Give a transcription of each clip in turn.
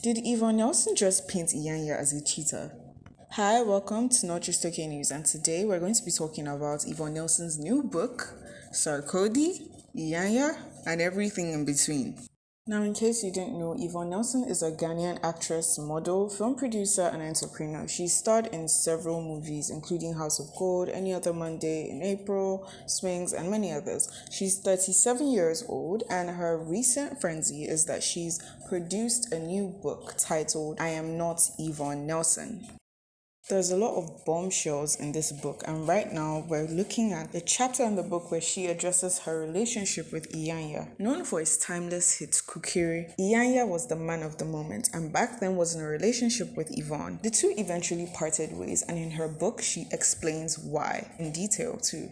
Did Yvonne Nelson just paint Iyanya as a cheater? Hi, welcome to Not Just Okay News, and today we're going to be talking about Yvonne Nelson's new book, Sarkodie, Iyanya, and everything in between. Now, in case you didn't know, Yvonne Nelson is a Ghanaian actress, model, film producer, and entrepreneur. She starred in several movies, including House of Gold, Any Other Monday in April, Swings, and many others. She's 37 years old, and her recent frenzy is that she's produced a new book titled I Am Not Yvonne Nelson. There's a lot of bombshells in this book, and right now we're looking at a chapter in the book where she addresses her relationship with Iyanya. Known for his timeless hit Kukiri, Iyanya was the man of the moment and back then was in a relationship with Yvonne. The two eventually parted ways, and in her book she explains why, in detail too.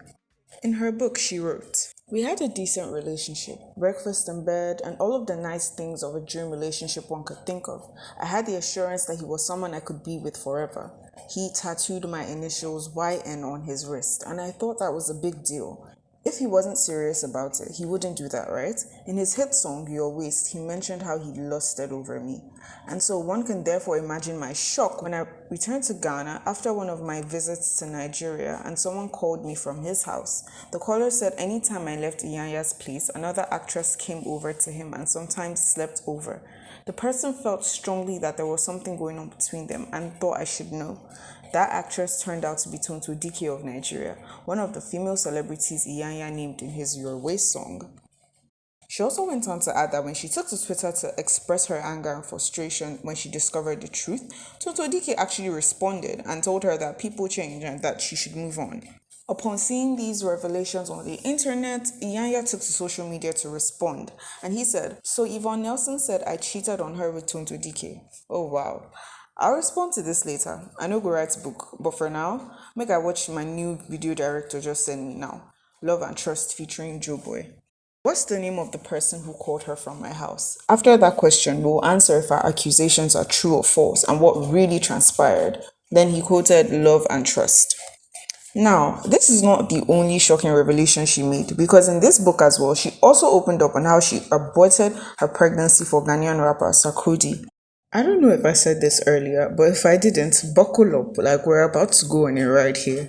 In her book, she wrote, "We had a decent relationship, breakfast in bed, and all of the nice things of a dream relationship one could think of. I had the assurance that he was someone I could be with forever. He tattooed my initials YN on his wrist, and I thought that was a big deal. If he wasn't serious about it, he wouldn't do that, right? In his hit song, Your Waist, he mentioned how he lusted over me. And so one can therefore imagine my shock when I returned to Ghana after one of my visits to Nigeria and someone called me from his house. The caller said anytime I left Iyanya's place, another actress came over to him and sometimes slept over. The person felt strongly that there was something going on between them and thought I should know. That actress turned out to be Tonto Dike of Nigeria, one of the female celebrities Iyanya named in his Your Waist song." She also went on to add that when she took to Twitter to express her anger and frustration when she discovered the truth, Tonto Dike actually responded and told her that people change and that she should move on. Upon seeing these revelations on the internet, Iyanya took to social media to respond, and he said, "So Yvonne Nelson said I cheated on her with Tonto Dike. Oh wow. I'll respond to this later. I know go write book, but for now, make I watch my new video director just send me now. Love and Trust featuring Joe Boy." What's the name of the person who called her from my house? After that question, we'll answer if our accusations are true or false and what really transpired. Then he quoted Love and Trust. Now, this is not the only shocking revelation she made, because in this book as well, she also opened up on how she aborted her pregnancy for Ghanaian rapper Sarkodie. I don't know if I said this earlier, but if I didn't, buckle up, like we're about to go on a ride here.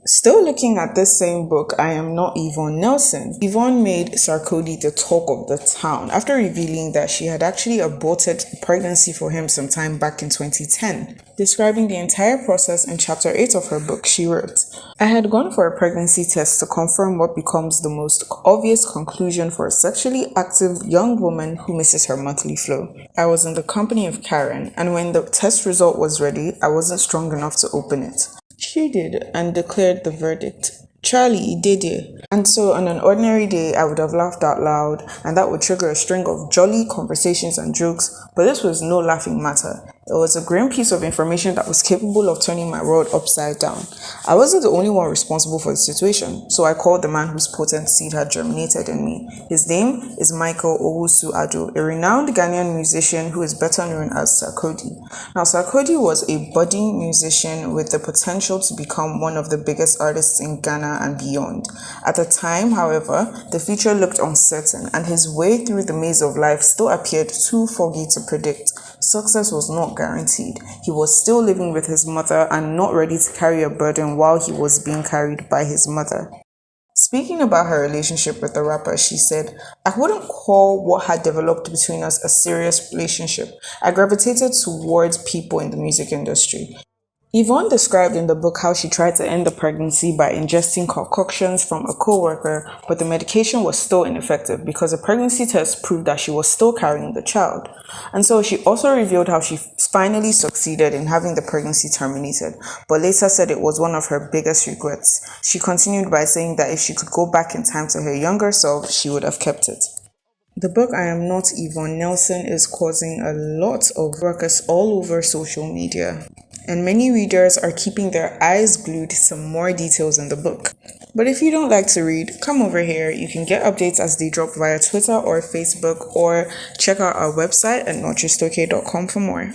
Still looking at this same book, I Am Not Yvonne Nelson, Yvonne made Sarkodie the talk of the town after revealing that she had actually aborted pregnancy for him sometime back in 2010. Describing the entire process in chapter 8 of her book, she wrote, "I had gone for a pregnancy test to confirm what becomes the most obvious conclusion for a sexually active young woman who misses her monthly flow. I was in the company of Karen, and when the test result was ready, I wasn't strong enough to open it. She did and declared the verdict. Charlie, did it. And so on an ordinary day, I would have laughed out loud, and that would trigger a string of jolly conversations and jokes, but this was no laughing matter. It was a grim piece of information that was capable of turning my world upside down. I wasn't the only one responsible for the situation, so I called the man whose potent seed had germinated in me. His name is Michael Owusu-Addo, a renowned Ghanaian musician who is better known as Sarkodie. Now, Sarkodie was a budding musician with the potential to become one of the biggest artists in Ghana and beyond. At the time, however, the future looked uncertain, and his way through the maze of life still appeared too foggy to predict. Success was not guaranteed. He was still living with his mother and not ready to carry a burden while he was being carried by his mother. Speaking about her relationship with the rapper, she said, "I wouldn't call what had developed between us a serious relationship. I gravitated towards people in the music industry." Yvonne described in the book how she tried to end the pregnancy by ingesting concoctions from a co-worker, but the medication was still ineffective because a pregnancy test proved that she was still carrying the child. And so she also revealed how she finally succeeded in having the pregnancy terminated, but later said it was one of her biggest regrets. She continued by saying that if she could go back in time to her younger self, she would have kept it. The book I Am Not Yvonne Nelson is causing a lot of ruckus all over social media, and many readers are keeping their eyes glued to some more details in the book. But if you don't like to read, come over here. You can get updates as they drop via Twitter or Facebook, or check out our website at notjustokay.com for more.